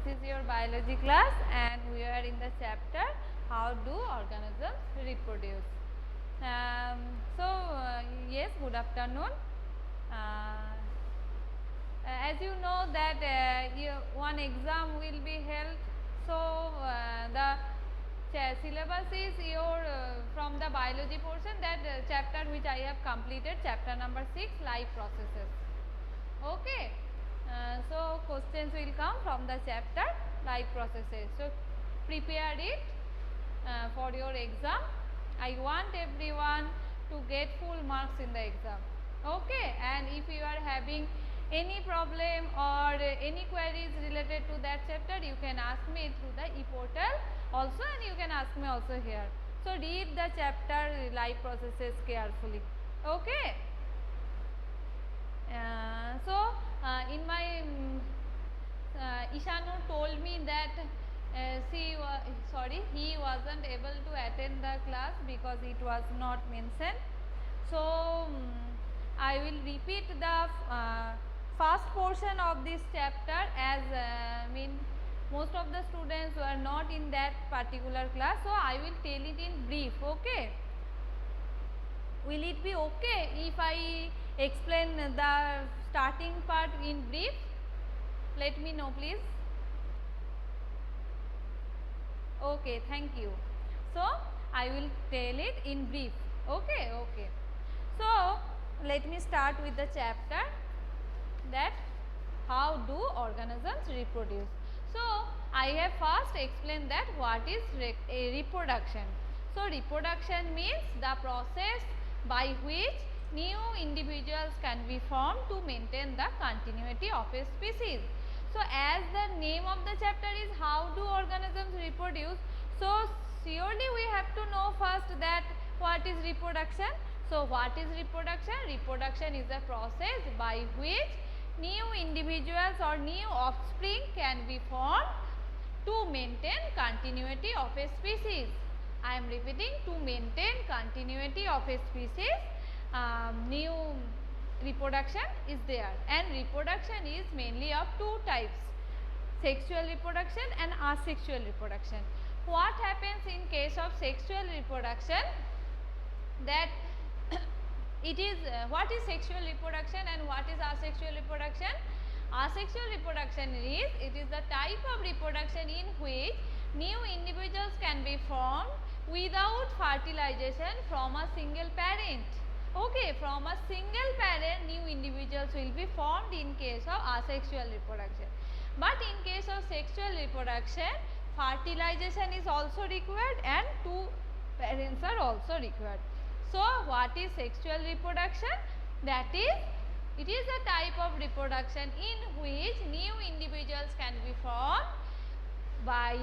This is your biology class and we are in the chapter how do organisms reproduce. Yes, good afternoon. As you know that one exam will be held, so the syllabus is your from the biology portion, that chapter which I have completed, chapter number 6, life processes. Okay. So questions will come from the chapter life processes. So prepare it for your exam. I want everyone to get full marks in the exam. Okay. And if you are having any problem or any queries related to that chapter, you can ask me through the e-portal also, and you can ask me also here. So read the chapter life processes carefully. Okay. In my Ishanu told me that he wasn't able to attend the class because it was not mentioned. So I will repeat the first portion of this chapter, as most of the students were not in that particular class, so I will tell it in brief. Okay. Will it be okay if I explain the starting part in brief? Let me know, please. Okay, thank you. So I will tell it in brief. Okay, okay. So let me start with the chapter, that how do organisms reproduce. So I have first explained that what is reproduction. So reproduction means the process by which new individuals can be formed to maintain the continuity of a species. So as the name of the chapter is how do organisms reproduce, so surely we have to know first that what is reproduction. So what is reproduction? Reproduction is a process by which new individuals or new offspring can be formed to maintain continuity of a species. I am repeating, to maintain continuity of a species, new reproduction is there, and reproduction is mainly of two types: sexual reproduction and asexual reproduction. What happens in case of sexual reproduction? That it is what is sexual reproduction and what is asexual reproduction? Asexual reproduction is, it is the type of reproduction in which new individuals can be formed without fertilization from a single parent. Okay, from a single parent new individuals will be formed in case of asexual reproduction. But in case of sexual reproduction, fertilization is also required and two parents are also required. So what is sexual reproduction? That is, it is a type of reproduction in which new individuals can be formed by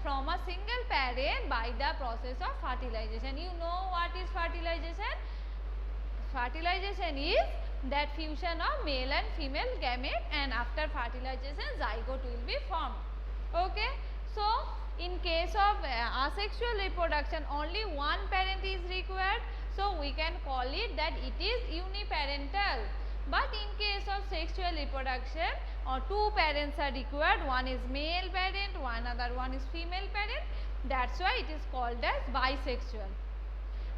from a single parent by the process of fertilization. You know what is fertilization? Fertilization is that fusion of male and female gamete, and after fertilization zygote will be formed. Okay. So in case of asexual reproduction, only one parent is required, so we can call it that it is uniparental. But in case of sexual reproduction, two parents are required, one is male parent, another one is female parent. That's why it is called as bisexual.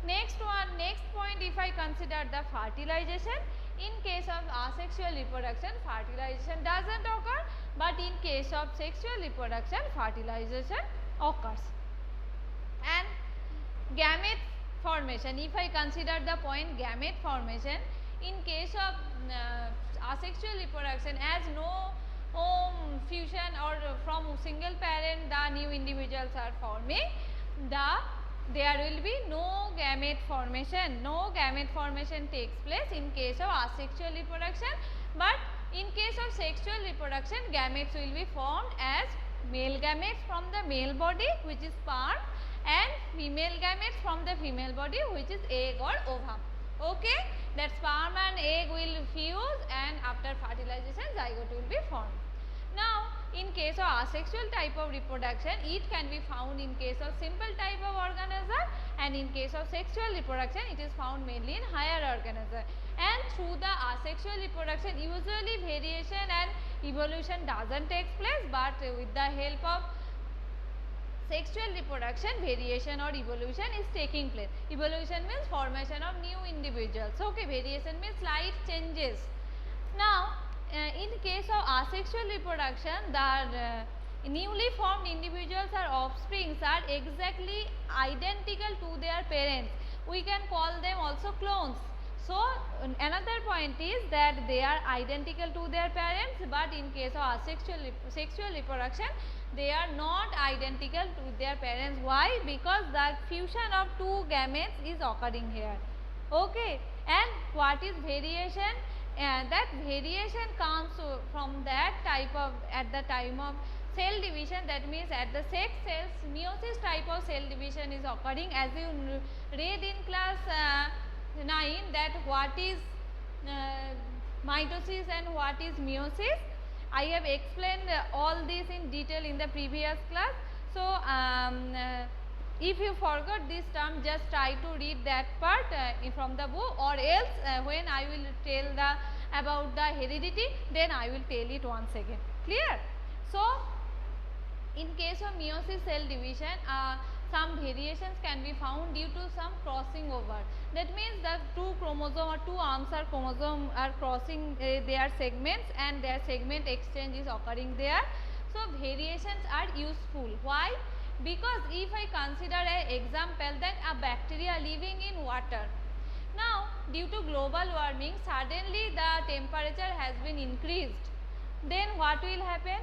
Next point, if I consider the fertilization, in case of asexual reproduction, fertilization doesn't occur, but in case of sexual reproduction, fertilization occurs. And gamete formation, if I consider the point gamete formation, in case of asexual reproduction, as no fusion or from single parent the new individuals are forming, there will be no gamete formation. No gamete formation takes place in case of asexual reproduction, but in case of sexual reproduction, gametes will be formed as male gametes from the male body, which is sperm, and female gametes from the female body, which is egg or ovum. Okay, that sperm and egg will fuse, and after fertilization zygote will be formed. Now in case of asexual type of reproduction, it can be found in case of simple type of organism, and in case of sexual reproduction it is found mainly in higher organism. And through the asexual reproduction, usually variation and evolution doesn't take place, but with the help of sexual reproduction, variation or evolution is taking place. Evolution means formation of new individuals. Okay, variation means slight changes. Now, in case of asexual reproduction, the newly formed individuals or offsprings are exactly identical to their parents. We can call them also clones. So, another point is that they are identical to their parents, but in case of sexual reproduction, they are not identical to their parents. Why? Because the fusion of two gametes is occurring here. Okay, and what is variation? That variation comes from that type of, at the time of cell division, that means at the sex cells, meiosis type of cell division is occurring, as you read in class 9, that what is mitosis and what is meiosis. I have explained all this in detail in the previous class. So, if you forgot this term, just try to read that part from the book, or else when I will tell about the heredity, then I will tell it once again. Clear? So, in case of meiosis cell division, some variations can be found due to some crossing over. That means the two chromosome or two arms are chromosome are crossing their segments, and their segment exchange is occurring there. So, variations are useful. Why? Because if I consider an example that a bacteria living in water. Now, due to global warming, suddenly the temperature has been increased. Then what will happen?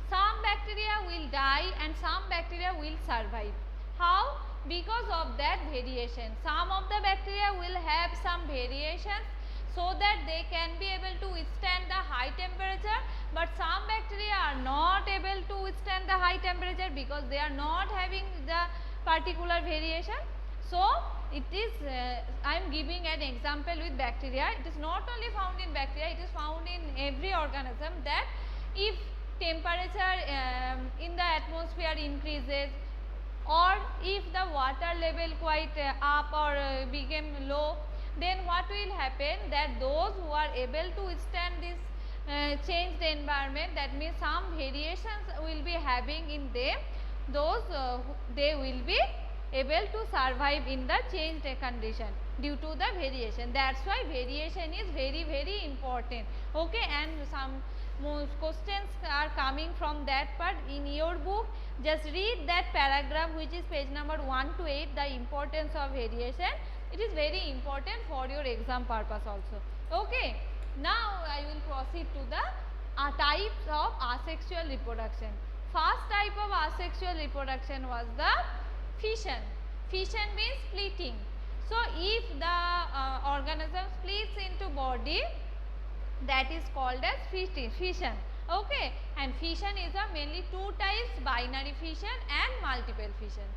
Some bacteria will die and some bacteria will survive. How? Because of that variation. Some of the bacteria will have some variations so that they can be able to withstand the high temperature, but some bacteria are not able to withstand the high temperature because they are not having the particular variation. So, it is I am giving an example with bacteria. It is not only found in bacteria, it is found in every organism, that if temperature in the atmosphere increases, or if the water level quite up or became low, then what will happen, that those who are able to withstand this changed environment, that means some variations will be having in them, those they will be able to survive in the changed condition due to the variation. That's why variation is very, very important. Okay, and some most questions are coming from that part in your book. Just read that paragraph, which is page number 1 to 8, the importance of variation. It is very important for your exam purpose also. Okay, now I will proceed to the types of asexual reproduction. First type of asexual reproduction was the fission. Fission means splitting. So, if the organism splits into body, that is called as fission. Okay, and fission is a mainly two types, binary fission and multiple fission.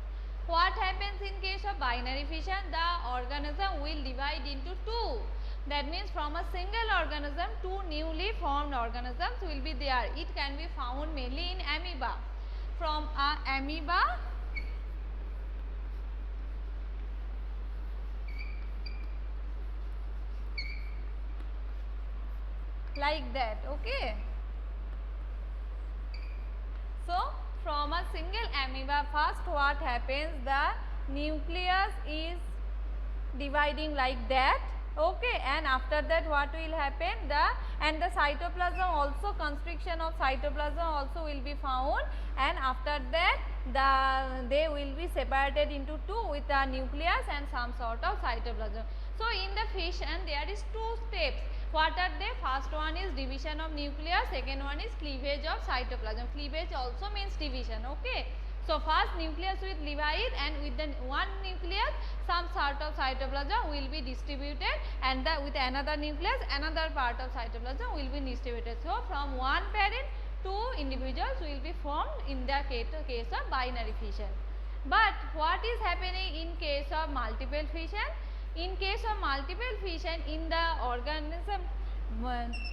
What happens in case of binary fission? The organism will divide into two. That means from a single organism, two newly formed organisms will be there. It can be found mainly in amoeba. From a amoeba, like that. Okay. So, from a single amoeba, first what happens, the nucleus is dividing like that. Okay, and after that what will happen, the cytoplasm also, constriction of cytoplasm also will be found, and after that they will be separated into two with a nucleus and some sort of cytoplasm. So, in the fission there is two steps. What are they? First one is division of nucleus, second one is cleavage of cytoplasm. Cleavage also means division. Okay. So, first nucleus will divide, and with the one nucleus some sort of cytoplasm will be distributed, and with another nucleus another part of cytoplasm will be distributed. So, from one parent two individuals will be formed in the case of binary fission. But what is happening in case of multiple fission? In case of multiple fission, in the organism,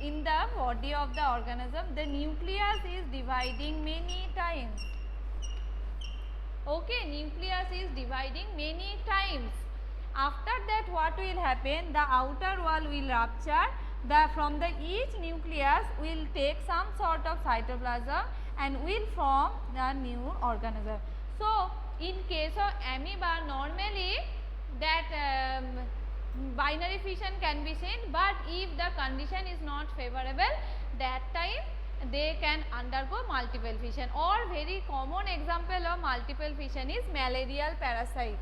in the body of the organism, the nucleus is dividing many times. Okay, nucleus is dividing many times. After that what will happen? The outer wall will rupture, from the each nucleus will take some sort of cytoplasm and will form the new organism. So, in case of amoeba, normally that binary fission can be seen, but if the condition is not favorable, that time they can undergo multiple fission. Or very common example of multiple fission is malarial parasite.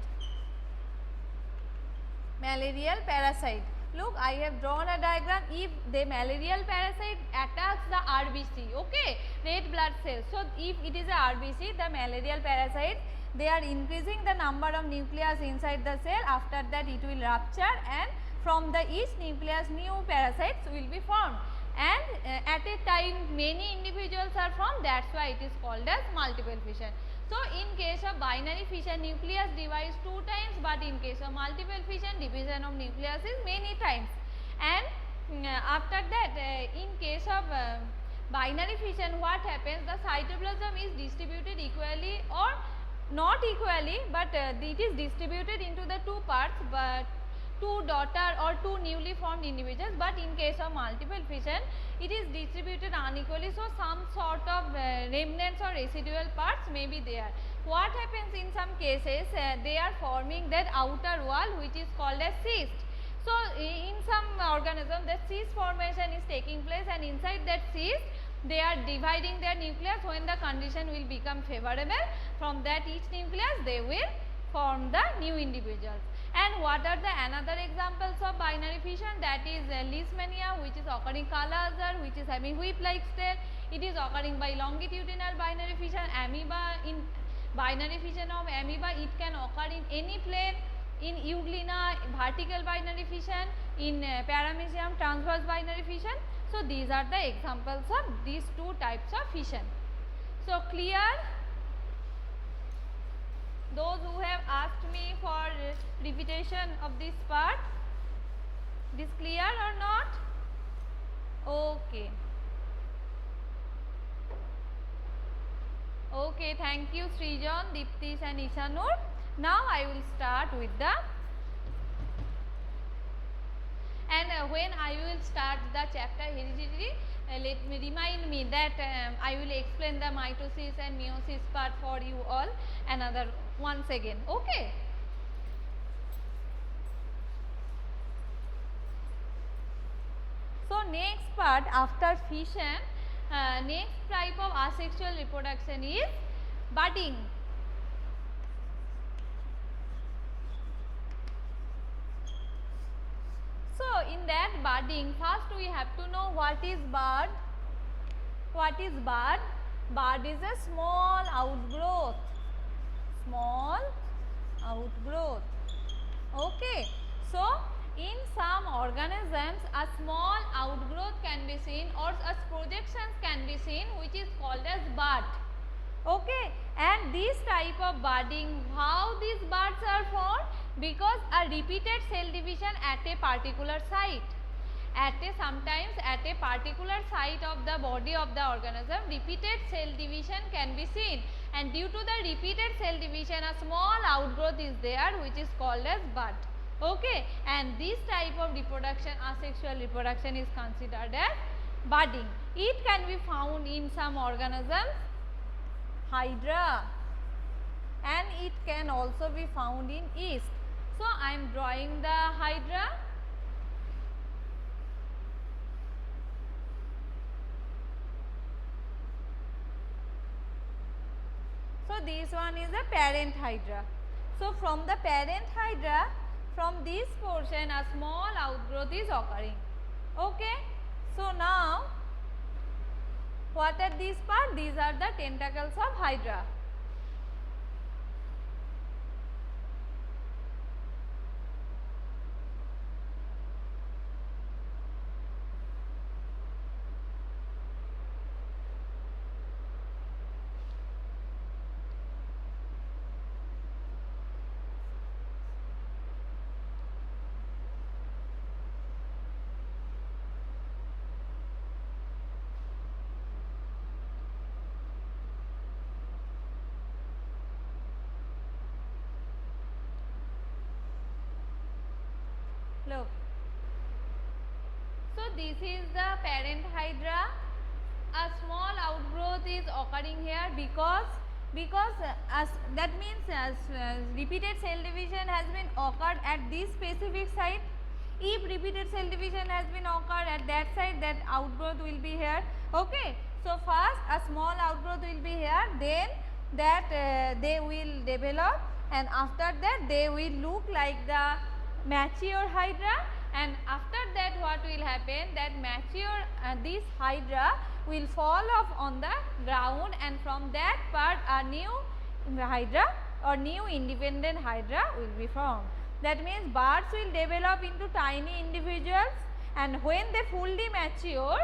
Malarial parasite. Look, I have drawn a diagram. If the malarial parasite attacks the RBC, okay, red blood cells. So, if it is a RBC, the malarial parasite, they are increasing the number of nucleus inside the cell. After that, it will rupture, and from the each nucleus, new parasites will be formed. And at a time, many individuals are formed. That's why it is called as multiple fission. So, in case of binary fission, nucleus divides 2 times, but in case of multiple fission, division of nucleus is many times. And after that, in case of binary fission, what happens? The cytoplasm is distributed equally or not equally, but it is distributed into the 2 parts, but 2 daughter or 2 newly formed individuals. But in case of multiple fission, it is distributed unequally, so some sort of remnants or residual parts may be there. What happens in some cases, they are forming that outer wall, which is called as cyst. So, in some organism, the cyst formation is taking place, and inside that cyst they are dividing their nucleus. When the condition will become favorable, from that each nucleus they will form the new individuals. And what are the another examples of binary fission? That is Leishmania, which is occurring Kala-Azar, which is having whip-like tail. It is occurring by longitudinal binary fission. Amoeba, in binary fission of amoeba, it can occur in any plane. In Euglena, vertical binary fission. In Paramecium, transverse binary fission. So, these are the examples of these 2 types of fission. So, clear? Those who have asked me for repetition of this part, this clear or not? Okay. Okay, thank you Srijan, Diptish and Ishanur. Now I will start with the, and when I will start the chapter hereditary, let me remind me that I will explain the mitosis and meiosis part for you all another once again. Okay. So, next part after fission, next type of asexual reproduction is budding. So, in that budding, first we have to know what is bud. What is bud? Bud is a small outgrowth. Small outgrowth. Okay. So, in some organisms, a small outgrowth can be seen or a projections can be seen, which is called as bud. Okay. And this type of budding, how these buds are formed? Because a repeated cell division at a particular site. Sometimes at a particular site of the body of the organism, repeated cell division can be seen, and due to the repeated cell division, a small outgrowth is there, which is called as bud. Okay, and this type of reproduction, asexual reproduction, is considered as budding. It can be found in some organisms, Hydra, and it can also be found in yeast. So, I am drawing the Hydra. So, this one is the parent Hydra. So, from the parent Hydra, from this portion a small outgrowth is occurring. Okay. So, now what are these parts? These are the tentacles of Hydra. Look. So, this is the parent hydra. A small outgrowth is occurring here because as that means repeated cell division has been occurred at this specific site. If repeated cell division has been occurred at that site, that outgrowth will be here. Okay. So first a small outgrowth will be here, then that they will develop, and after that they will look like the mature hydra, and after that what will happen, that mature this hydra will fall off on the ground, and from that part a new hydra or new independent hydra will be formed. That means birds will develop into tiny individuals, and when they fully mature,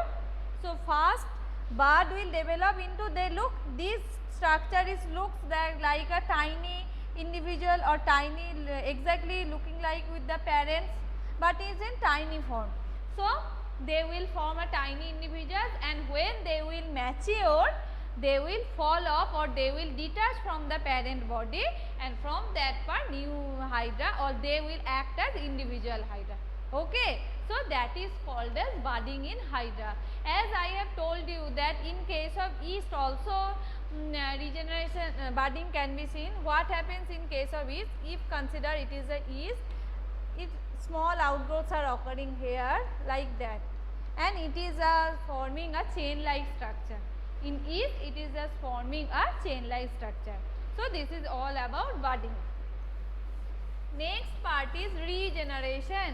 so first bird will develop into, they look, this structure is looks like a tiny individual or tiny, exactly looking like with the parents, but is in tiny form. So they will form a tiny individuals, and when they will mature, they will fall off or they will detach from the parent body, and from that part new hydra, or they will act as individual hydra. Okay. So that is called as budding in hydra. As I have told you that in case of yeast also regeneration budding can be seen. What happens in case of yeast? If consider it is a yeast, if small outgrowths are occurring here like that, and it is forming a chain like structure. In yeast it is just forming a chain like structure. So this is all about budding. Next part is regeneration.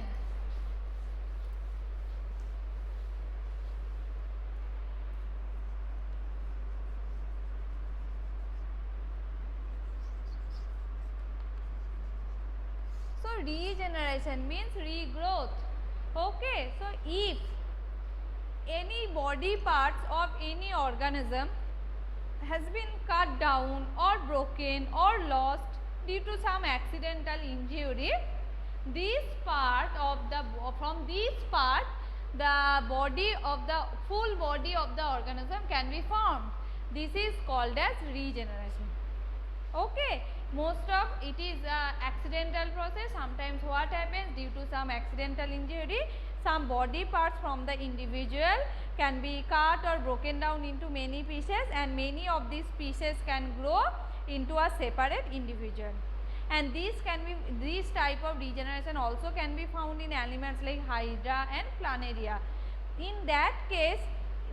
So regeneration means regrowth. Okay. So if any body parts of any organism has been cut down or broken or lost due to some accidental injury, this part of the, from this part the body of the full body of the organism can be formed. This is called as regeneration. Okay. Most of it is accidental process. Sometimes what happens, due to some accidental injury, some body parts from the individual can be cut or broken down into many pieces, and many of these pieces can grow into a separate individual. And this type of regeneration also can be found in animals like hydra and planaria. In that case,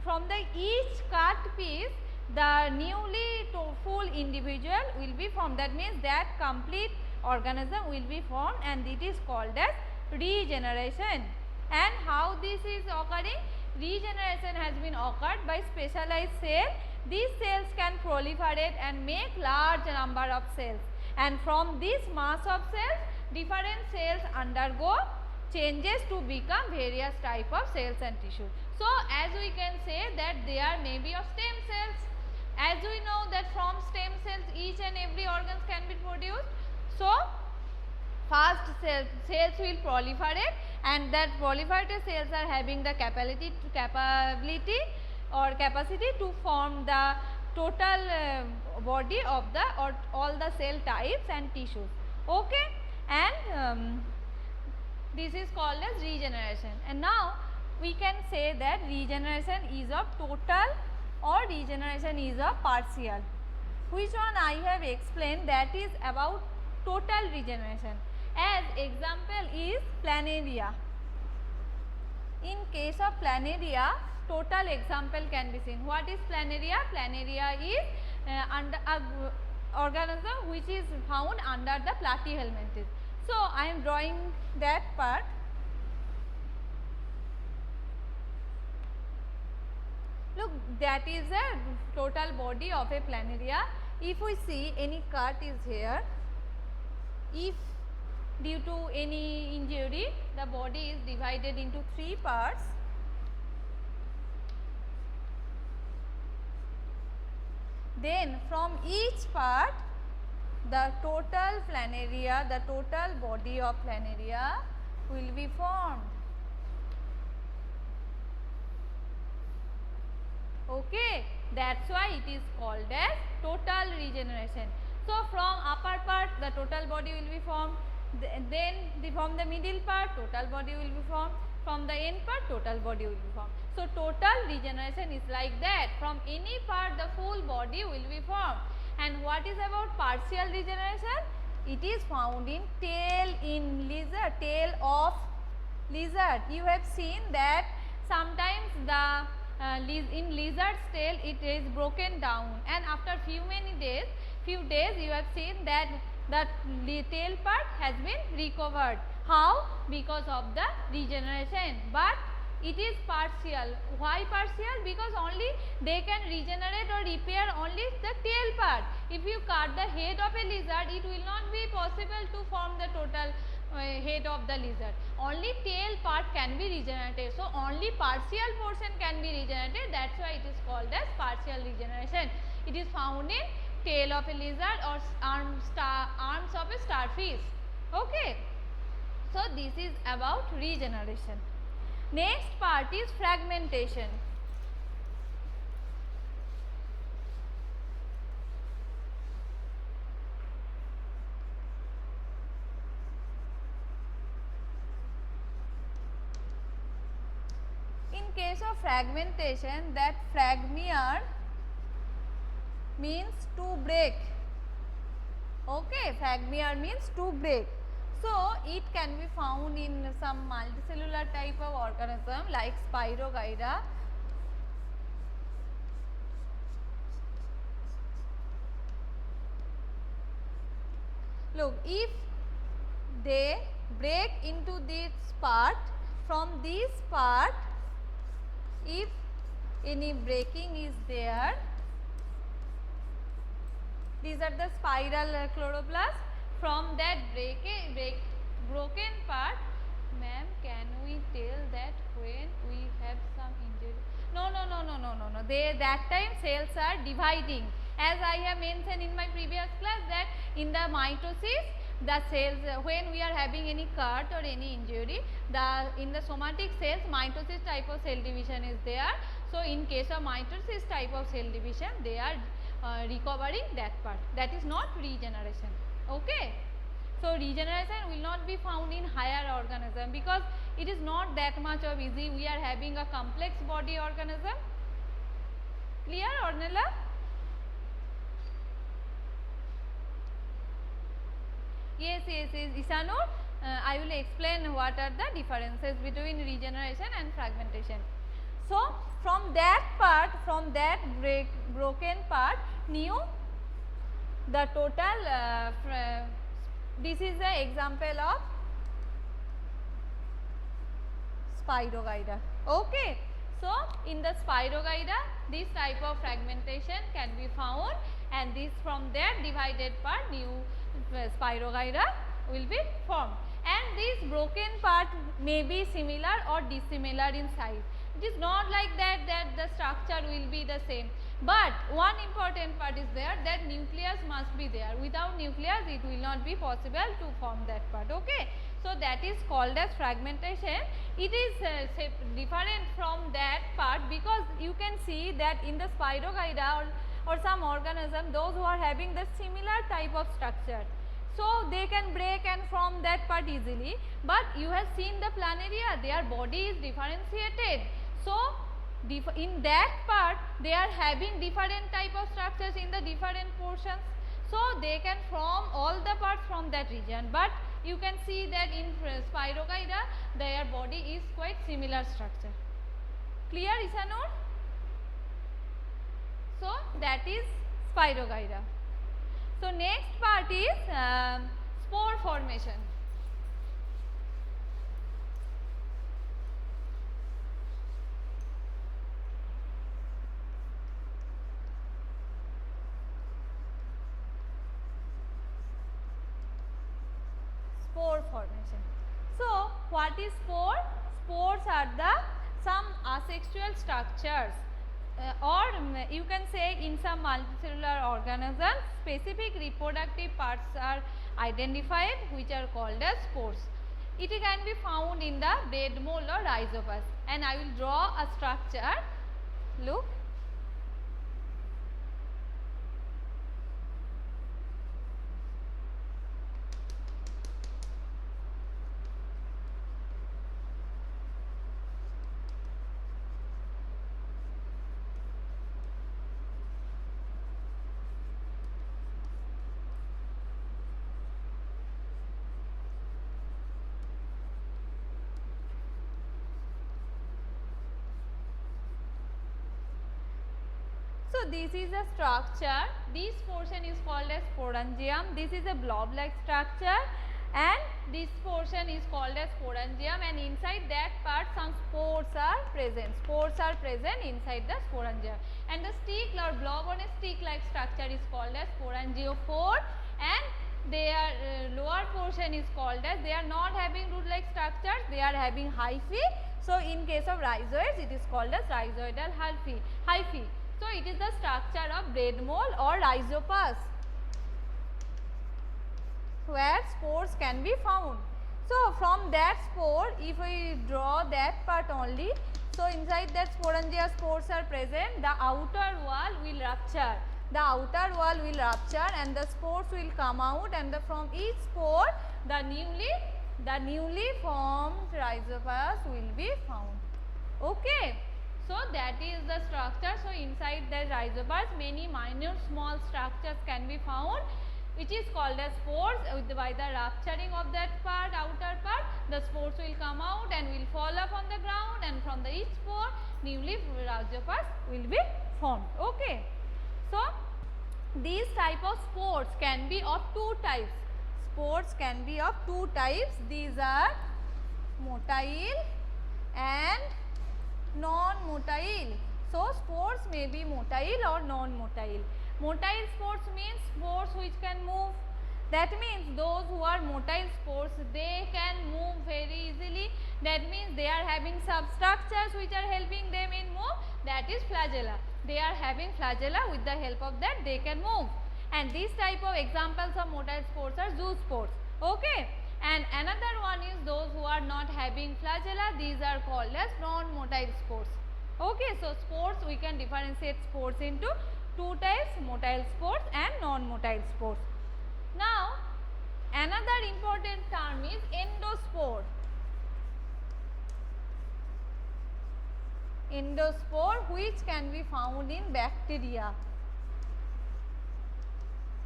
from the each cut piece, the newly full individual will be formed. That means that complete organism will be formed, and it is called as regeneration. And how this is occurring? Regeneration has been occurred by specialized cells. These cells can proliferate and make large number of cells, and from this mass of cells, different cells undergo changes to become various type of cells and tissues. So as we can say that there may be of stem cells. As we know that from stem cells each and every organs can be produced. So first cells will proliferate, and that proliferated cells are having the capacity to form the total body of the or all the cell types and tissues. Okay. And this is called as regeneration. And now we can say that regeneration is of total or regeneration is of partial. Which one I have explained, that is about total regeneration. As example is planaria. In case of planaria, total example can be seen. What is planaria? Planaria is under a organism which is found under the platyhelminthes. So I am drawing that part. Look, that is a total body of a planaria. If we see any cut is here, if due to any injury the body is divided into 3 parts, then from each part the total planaria, the total body of planaria will be formed. Okay, that's why it is called as total regeneration. So from upper part the total body will be formed, then from the middle part total body will be formed, from the end part total body will be formed. So total regeneration is like that, from any part the full body will be formed. And what is about partial regeneration? It is found in tail in lizard, tail of lizard. You have seen that sometimes the in lizard's tail it is broken down, and after few days you have seen that the tail part has been recovered. How? Because of the regeneration, but it is partial. Why partial? Because only they can regenerate or repair only the tail part. If you cut the head of a lizard, it will not be possible to form the total head of the lizard. Only tail part can be regenerated. So only partial portion can be regenerated. That's why it is called as partial regeneration. It is found in tail of a lizard or arms of a starfish. Okay. So this is about regeneration. Next part is fragmentation. In case of fragmentation, that fragmere means to break. Okay, fragmere means to break. So it can be found in some multicellular type of organism like Spirogyra. Look, if they break into this part, from this part, if any breaking is there, these are the spiral chloroplasts. From that broken part, ma'am, can we tell that when we have some injury? No. That time cells are dividing. As I have mentioned in my previous class that in the mitosis, the cells, when we are having any cut or any injury, in the somatic cells, mitosis type of cell division is there. So in case of mitosis type of cell division, they are recovering that part. That is not regeneration. Okay. So regeneration will not be found in higher organism because it is not that much of easy. We are having a complex body organism. Clear, Ornella? Yes, Isanur, I will explain what are the differences between regeneration and fragmentation. So from that part, from that broken part, the total this is the example of Spirogyra. Okay. So in the Spirogyra, this type of fragmentation can be found, and this from that divided part new Spirogyra will be formed, and this broken part may be similar or dissimilar in size. It is not like that the structure will be the same, but one important part is there, that nucleus must be there. Without nucleus it will not be possible to form that part. Okay. So that is called as fragmentation. It is different from that part because you can see that in the Spirogyra or some organism, those who are having the similar type of structure, so they can break and form that part easily. But you have seen the planaria, their body is differentiated. So in that part they are having different type of structures in the different portions. So they can form all the parts from that region. But you can see that in Spirogyra their body is quite similar structure. Clear, Isanur? So that is Spirogyra. So next part is spore formation. Spore formation. So what is spore? Spores are some asexual structures or you can say in some multicellular organisms specific reproductive parts are identified which are called as spores. It can be found in the bread mold or rhizopus, and I will draw a structure. Look. this is a structure. This portion is called as sporangium. This is a blob-like structure, and this portion is called as sporangium, and inside that part some spores are present. Spores are present inside the sporangium, and the stick or blob on a stick-like structure is called as sporangiophore, and their lower portion is called as, they are not having root-like structures, they are having hyphae. So in case of rhizoids, it is called as rhizoidal hyphae. So it is the structure of bread mold or rhizopus, where spores can be found. So from that spore, if we draw that part only, so inside that sporangia spores are present, the outer wall will rupture. The outer wall will rupture and the spores will come out, and from each spore the newly formed rhizopus will be found. Okay. So that is the structure. So inside the rhizopus many minute small structures can be found, which is called as spores. By the rupturing of that part, outer part, the spores will come out and will fall upon the ground, and from the each spore newly rhizopus will be formed. Okay. So these type of spores can be of two types. Spores can be of two types. These are motile and non-motile. So spores may be motile or non-motile. Motile spores means spores which can move. That means those who are motile spores, they can move very easily. That means they are having substructures which are helping them in move. That is flagella. They are having flagella, with the help of that they can move. And these type of examples of motile spores are zoospores. Okay. And another one is those who are not having flagella, these are called as non-motile spores. Okay. So spores, we can differentiate spores into two types, motile spores and non-motile spores. Now another important term is endospore. Endospore, which can be found in bacteria.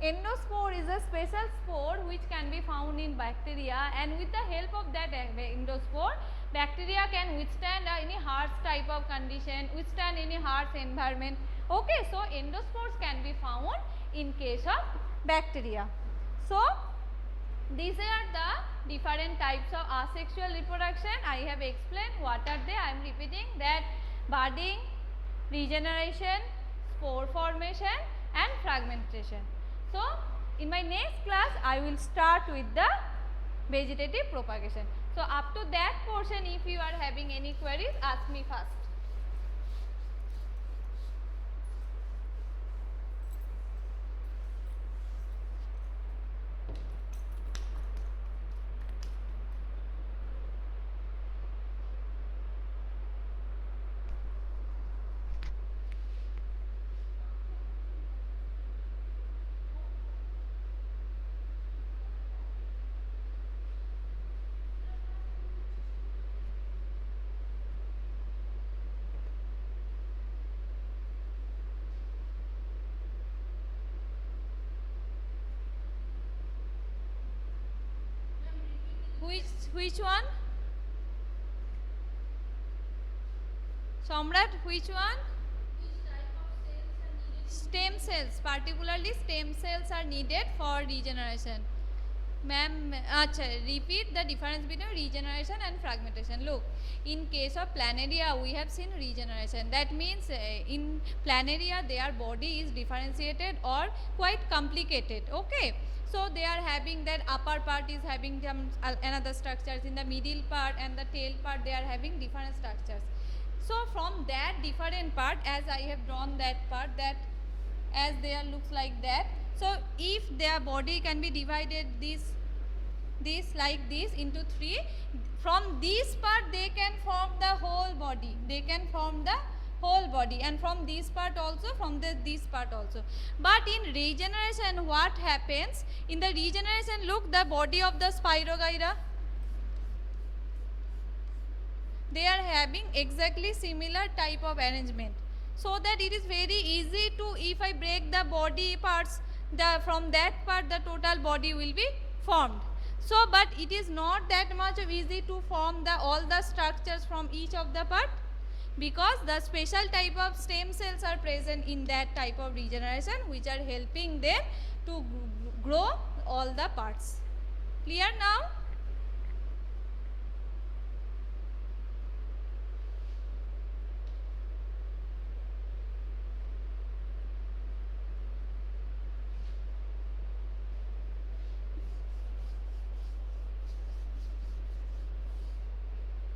Endospore is a special spore which can be found in bacteria, and with the help of that endospore, bacteria can withstand any harsh type of condition, withstand any harsh environment. Okay, so endospores can be found in case of bacteria. So these are the different types of asexual reproduction. I have explained what are they. I am repeating that: budding, regeneration, spore formation and fragmentation. So in my next class I will start with the vegetative propagation. So up to that portion, if you are having any queries, ask me first. Which one? Samrat, which one? Stem cells, particularly stem cells are needed for regeneration. Ma'am, repeat the difference between regeneration and fragmentation. Look, in case of planaria, we have seen regeneration. That means in planaria, their body is differentiated or quite complicated. Okay. So they are having that upper part is having some another structures, in the middle part and the tail part they are having different structures. So from that different part, as I have drawn that part, that as there looks like that. So if their body can be divided this like this into three, from this part they can form the whole body. They can form the whole body, and from this part also, from this part also. But in regeneration, what happens? In the regeneration, look, the body of the Spirogyra, they are having exactly similar type of arrangement, so that it is very easy to, if I break the body parts, from that part the total body will be formed. So but it is not that much easy to form all the structures from each of the part. because the special type of stem cells are present in that type of regeneration which are helping them to grow all the parts. Clear now?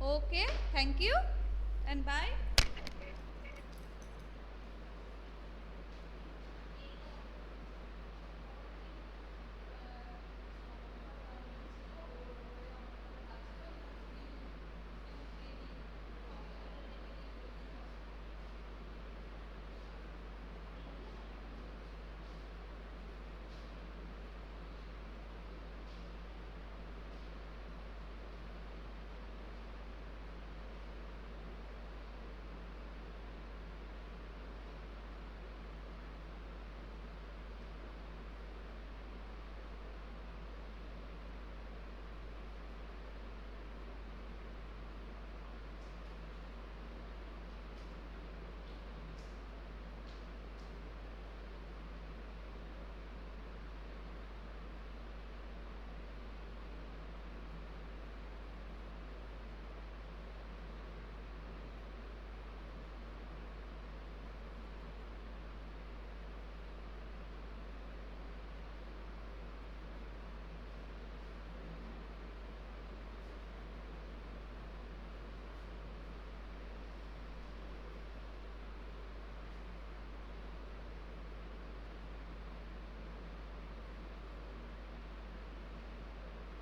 Okay, thank you and bye.